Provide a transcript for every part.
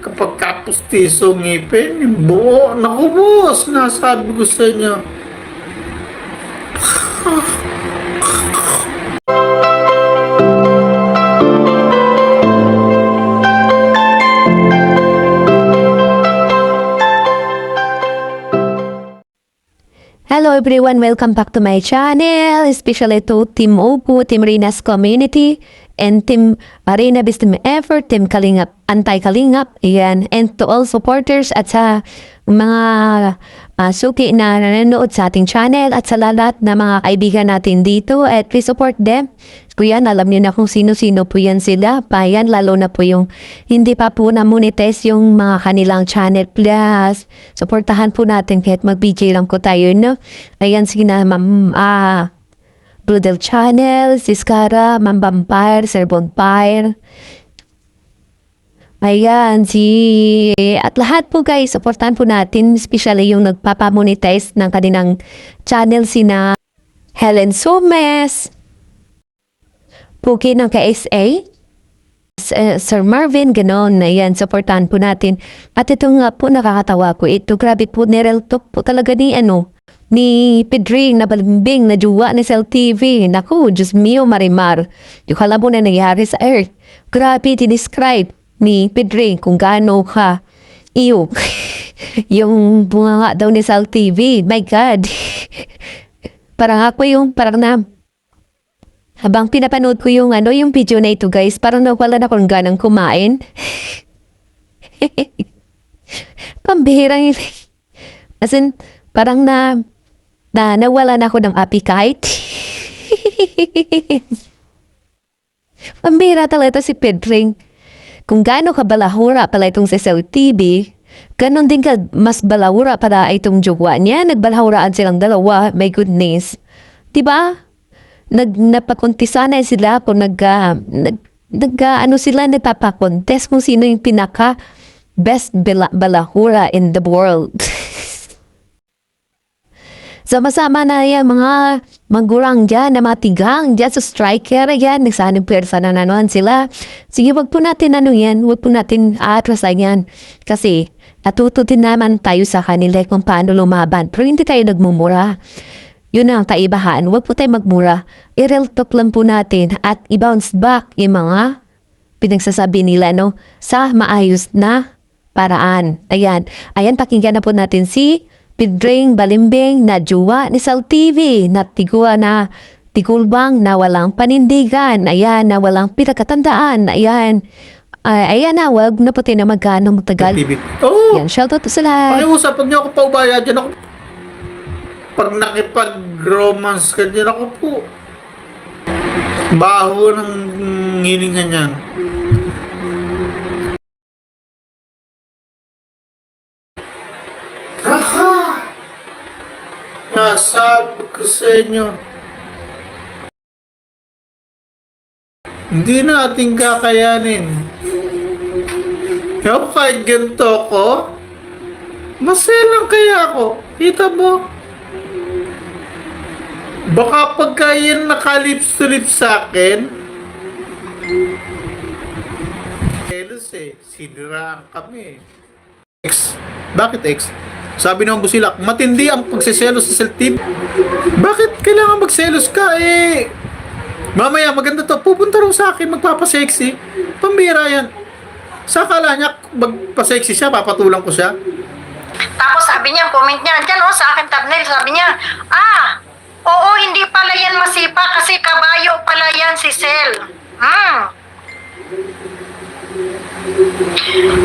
kapag kapustiso ngipin, yung buo. Naku boss, nasabi ko sa inyo. Hello everyone, welcome back to my channel, especially to Team Opo, Team Rina's Community, and Team Marina Team Effort, Team Kalingap, Anti-Kalingap, ayan, and to all supporters at sa mga suki na nanonood sa ating channel at sa lahat na mga kaibigan natin dito at please support them. Kuya, alam niyo na kung sino-sino po yan sila. Payan, lalo na po yung hindi pa po na-monetize yung mga kanilang channel. Plus, supportahan po natin kahit mag-BJ lang ko tayo, no? Ayan, sina Ma'am Brudel Channel, Siskara, Ma'am Vampire, Sir Bonfire. Ayan, at lahat po guys, supportahan po natin, especially yung nagpapamonetize ng kanilang channel, sina Helen Somes, Puki ng KSA, Sir Marvin, ganon. Ayan, supportahan po natin. At ito nga po, nakakatawa po. Ito, grabe po, nireltok po talaga ni Pedring na balimbing na juwa ni Cell TV. Naku, Diyos mio, Marimar. Yung alam mo na nangyari sa Earth. Grabe, tinescribe ni Pedring kung gaano ka iyo. Yung bunga nga daw ni Cell TV. My God. Parang ako parang habang pinapanood ko yung video na ito guys, parang nawala na akong ganang kumain. Pambihirang as in, parang nawala na ako ng appetite. Pambihira talaga si Pedring. Kung gaano ka balahura pala itong si Cell TV, ganon din ka mas balahura pala itong jowa niya. Nagbalahuraan silang dalawa. My goodness. Diba? Napakontisanay sila kung nagpapakontes kung sino yung pinaka best balahura in the world. Sama-sama na yan mga magurang dyan na matigang dyan sa striker yan. Nagsanang pwersa na nanuhan sila. Sige, wag po natin wag po natin atrasan yan. Kasi natuto din naman tayo sa kanila kung paano lumaban. Pero hindi tayo nagmumura. Yun ang kaibahan. Huwag po tayo magmura. I-real talk lang po natin at i-bounce back yung mga pinagsasabi nila sa maayos na paraan. Ayan. Ayan, pakinggan na po natin si Pedring Balimbing na juwa ni Cell TV na tigulbang na walang panindigan. Ayan, na walang pinagkatandaan. Ayan. Ayan na, wag na po tayo na magkano matagal. Oh, yan, shout out to sila. Pakiusapan niyo ako pa ubaya dyan ako. Pag nakipag-romance ka dyan ako po. Baho ng hininga niyan. Nasabi ko sa inyo, hindi natin kakayanin. Kaya kahit ganito ko, maselang kaya ako. Kita mo? Baka pagka yan nakalips-to-lips sa akin, siniraan kami. X. Bakit X? Sabi ng Busilak, matindi ang pagsiselos sa Cell TV. Bakit kailangan magselos ka mamaya maganda to, pupunta raw sa akin, magpapasexy. Pambira yan. Sa akala niya, magpasexy siya, papatulang ko siya. Tapos sabi niya, comment niya, dyan sa akin thumbnail, sabi niya, oo, hindi pala yan masipa kasi kabayo pala yan si Cell.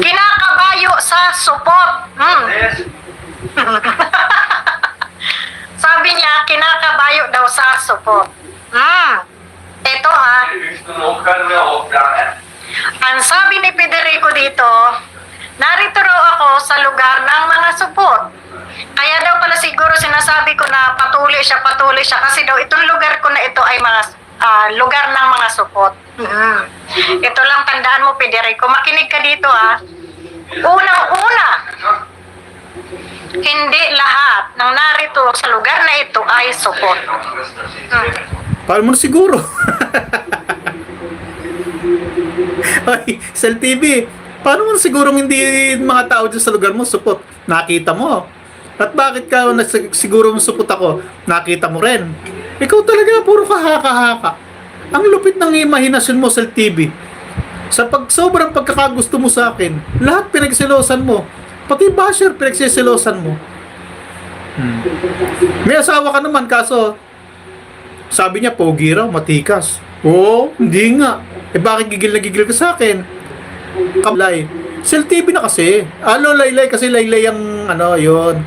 Kinakabayo sa supot. Sabi niya, kinakabayo daw sa supot. Ito ang sabi ni Federico dito, narito raw ako sa lugar ng mga supot. Kaya daw pala siguro sinasabi ko na patuloy siya kasi daw itong lugar ko na ito ay mga lugar ng mga supot. Ito lang tandaan mo, Federico, makinig ka dito Unang-una, hindi lahat ng narito sa lugar na ito ay supot. Paano mo siguro? Ay, Cell TV, Paano mo sigurong hindi mga tao dyan sa lugar mo supot? Nakita mo. At bakit ka siguro mo supot ako? Nakita mo rin. Ikaw talaga, puro kahaka-haka. Ang lupit ng imahinasyon mo sa TV. Sa sobrang pagkakagusto mo sa akin, lahat pinagsilosan mo. Pati basher pinagsilosan mo. May asawa ka naman, kaso sabi niya, pogi raw, matikas. Oo, hindi nga. Eh bakit gigil na gigil ka sa akin? Kamlay. Sel TV na kasi. Ano, laylay? Kasi laylay ang ano, yun.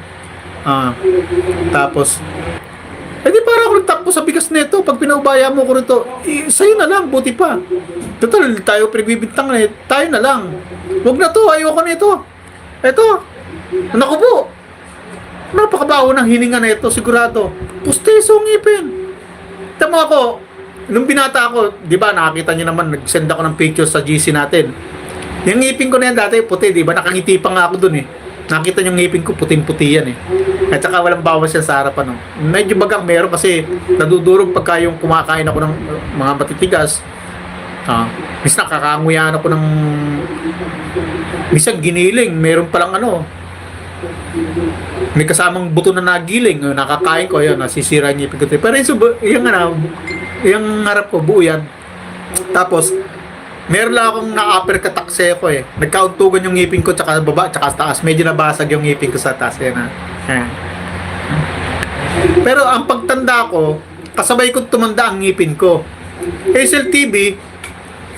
Tapos, di para ako nagtakbo sa bigas nito. Pag pinaubaya mo ko rito, sa'yo na lang, buti pa. Total, tayo pinagbibintang na tayo na lang. Huwag na to, ayoko nito. Eto, naku po. Napakabaho ng hininga na ito, sigurado. Pustiso ang ngipin. Tama ako, nung binata ako, di ba, nakakita niyo naman, nag-send ako ng picture sa GC natin. Yung ngipin ko na yan dati, puti, di ba, nakangiti pa nga ako dun eh. Nakita niyo yung ngipin ko, puting-puti yan eh. At saka walang bawas yan sa harapan. No? Medyo bagang meron kasi nadudurog pagka yung kumakain ako ng mga matitigas. Mis nakakanguyan ako ng minsan giniling, meron palang ano, may kasamang buto na nagiling, nakakain ko, yun, nasisira yung ngipin ko. Pero yung ano, yung harap ko, buo yan. Tapos, meron lang akong na-uppercut taxe ko eh. Nagkauntugan yung ngipin ko, tsaka baba, tsaka taas. Medyo nabasag yung ngipin ko sa taas. Yan, Pero ang pagtanda ko, kasabay ko tumanda ang ngipin ko. Hazel TV,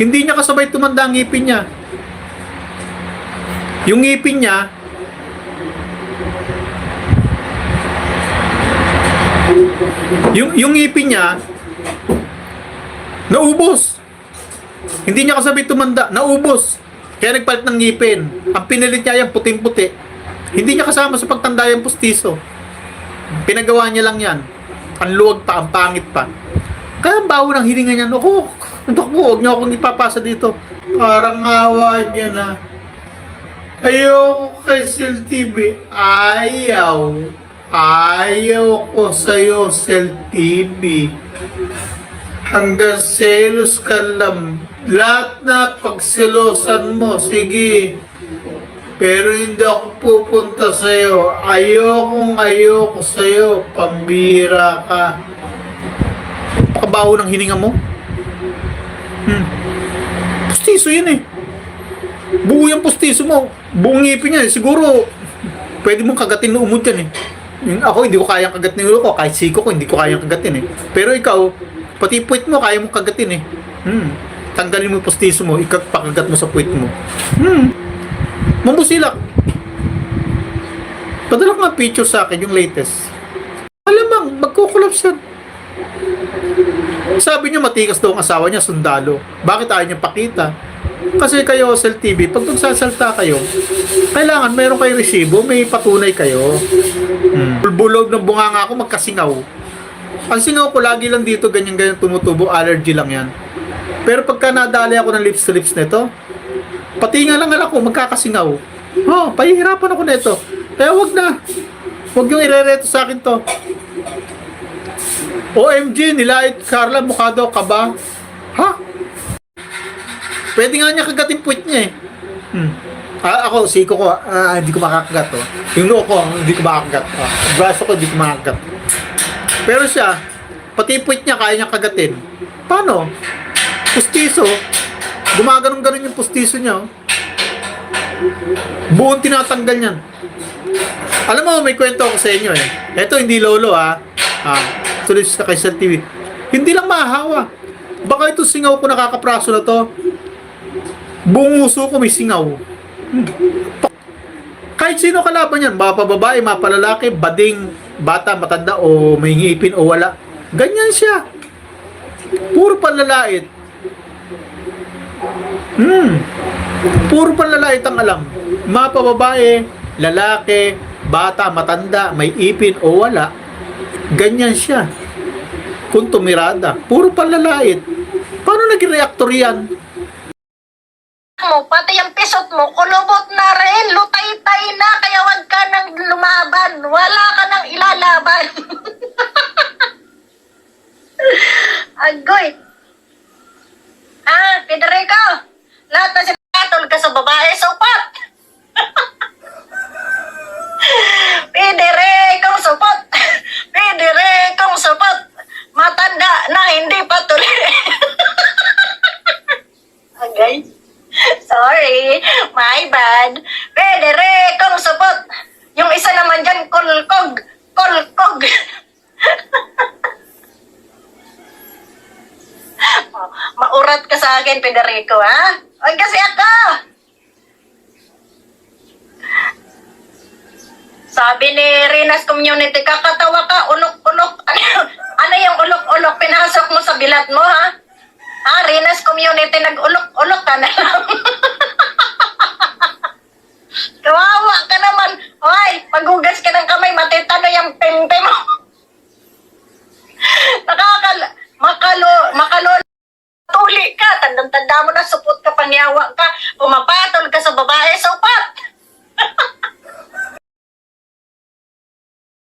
hindi niya kasabay tumanda ang ngipin niya. Yung ngipin niya, yung ngipin niya, naubos. Hindi niya kasabay tumanda, naubos. Kaya nagpalit ng ngipin. Ang pinilit niya yung puting-puti. Hindi niya kasama sa pagtanda yung pustiso. Pinagawa niya lang yan. Ang luwag pa, ang pangit pa. Kaya ang baho ng hininga niya, naku, huwag niyo akong ipapasa dito. Parang awa niya na. Ayoko kay Sel TV. Ayaw ko sa'yo, Sel TV. Hanggang selos ka lang. Lahat na pagselosan mo, sige. Pero hindi ako pupunta sa'yo. Ayoko sa'yo. Pambira ka. Pakabaho ng hininga mo? Pustiso yun eh. Buo yung pustiso mo. Buong ngipin niya. Siguro, pwede mong kagatin ng umod yan eh. Ako, hindi ko kayang kagatin ng ulo ko. Kahit siko ko, hindi ko kayang kagatin eh. Pero ikaw, pati puwit mo, kaya mong kagatin eh. Tanggalin mo yung pustiso mo, ipakagat mo sa puwit mo. Mamusilak. Padala nga picture sa akin, yung latest. Malamang, magkukulaps yan. Sabi niya matikas daw ang asawa niya, sundalo. Bakit ayaw niya pakita? Kasi kayo, Sel TV, pag magsasalta kayo, kailangan mayroon kayo resibo, may patunay kayo. Bulbulog ng bunganga ako, magkasingaw. Ang singaw ko, lagi lang dito, ganyan-ganyan tumutubo, allergy lang yan. Pero pagka nadali ako ng lips to lips nito, pati nga lang ako, magkakasingaw. Pahihirapan ako nito. Kaya wag na. Wag yung irereto sa akin to. OMG, nilait Carla, mukha daw kaba. Pwede nga niya kagatin puwit niya eh. Ako, siko ko, hindi ko makakagat oh. Yung noo ko, hindi ko makakagat. Braso ko, hindi ko makakagat. Pero siya, pati puwit niya, kaya niya kagatin. Paano? Pustiso, gumaganong-ganon yung pustiso niya oh. Buong tinatanggal niyan. Alam mo, may kwento ako sa inyo eh. Ito, hindi lolo ha. Tuloy sa kay Sel TV. Hindi lang mahahawa. Baka ito singaw ko nakakapraso na to. Buong uso ko may singaw. Kahit sino kalaban yan, mapababae, mapalalaki, bading, bata, matanda, o may ngipin o wala. Ganyan siya. Puro panlalait. Puro panlalait ang alam. Mapababae, lalaki, bata, matanda, may ipin o wala. Ganyan siya. Kung tumirada. Puro panlalait. Paano naging reactor yan? Mo, pati yung pisot mo, kulubot na rin, lutay-tay na, kaya wag ka nang lumaban. Wala ka nang ilalaban. Agoy. Federico, lahat na sinatol kasi sa babae, supat! Pidere kong supot! Pidere kong supot! Matanda na hindi pa tuloy. Okay. Sorry, my bad. Pidere kong supot! Yung isa naman dyan, kulkog! Kulkog! Maurat ka sa akin, Federico, ha? Ay, kasi ako! Sabi ni Rinas Community, kakatawa ka, ulok-ulok. Ano yung ulok-ulok? Pinasok mo sa bilat mo, ha? Ha, Rinas Community, nag-ulok-ulok ka na lang. Kawawa ka naman. Hoy, maghugas ka ng kamay, matitano yung pimpe mo. Makalo, tuli ka. Tandang-tanda mo na, supot ka, pangyawa ka.